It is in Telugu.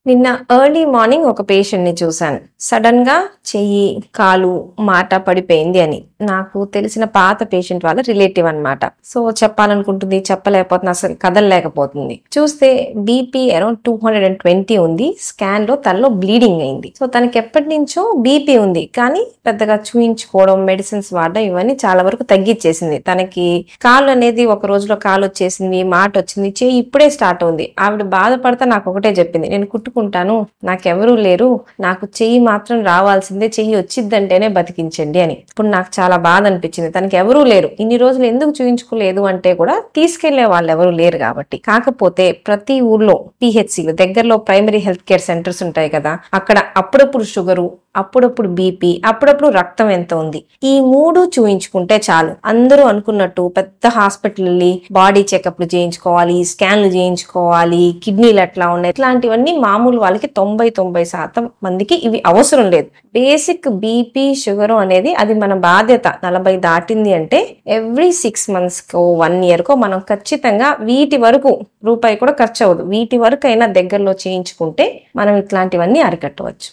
నిన్న ఎర్లీ మార్నింగ్ ఒక పేషెంట్ని చూశాను. సడన్గా చెయ్యి, కాలు, మాట పడిపోయింది అని. నాకు తెలిసిన పాత పేషెంట్ వాళ్ళ రిలేటివ్ అనమాట. సో చెప్పాలనుకుంటుంది, చెప్పలేకపోతుంది, అసలు కదలలేకపోతుంది. చూస్తే బీపీ అరౌండ్ 220 ఉంది. స్కాన్ లో తనలో బ్లీడింగ్ అయింది. సో తనకి ఎప్పటి నుంచో బీపీ ఉంది, కానీ పెద్దగా చూయించుకోవడం, మెడిసిన్స్ వాడడం ఇవన్నీ చాలా వరకు తగ్గించేసింది. తనకి కాలు అనేది ఒక రోజులో కాలు వచ్చేసింది, మాట వచ్చింది, చెయ్యి ఇప్పుడే స్టార్ట్ అవుంది. ఆవిడ బాధపడతా నాకు ఒకటే చెప్పింది, నేను కుట్టుకుంటాను, నాకెవరూ లేరు, నాకు చెయ్యి మాత్రం రావాల్సిందే, చెయ్యి వచ్చిద్దంటేనే బతికించండి అని. ఇప్పుడు నాకు చాలా బాధ అనిపించింది. తనకి ఎవరూ లేరు, ఇన్ని రోజులు ఎందుకు చూయించుకోలేదు అంటే కూడా తీసుకెళ్లే వాళ్ళు ఎవరు లేరు కాబట్టి. కాకపోతే ప్రతి ఊర్లో పిహెచ్సిలు దగ్గరలో ప్రైమరీ హెల్త్ కేర్ సెంటర్స్ ఉంటాయి కదా, అక్కడ అప్పుడప్పుడు షుగరు, అప్పుడప్పుడు బీపీ, అప్పుడప్పుడు రక్తం ఎంత ఉంది, ఈ 3 చూయించుకుంటే చాలు. అందరూ అనుకున్నట్టు పెద్ద హాస్పిటల్ వెళ్ళి బాడీ చెకప్లు చేయించుకోవాలి, స్కాన్లు చేయించుకోవాలి, కిడ్నీలు ఎట్లా ఉన్నాయి, ఇట్లాంటివన్నీ మామూలు వాళ్ళకి 90% మందికి ఇవి అవసరం లేదు. బేసిక్ బీపీ, షుగర్ అనేది అది మన బాధ్యత. 40 దాటింది అంటే ఎవ్రీ 6 months కో 1 year కో మనం ఖచ్చితంగా వీటి వరకు రూపాయి కూడా ఖర్చు అవ్వదు, వీటి వరకు అయినా దగ్గరలో చేయించుకుంటే మనం ఇట్లాంటివన్నీ అరికట్టవచ్చు.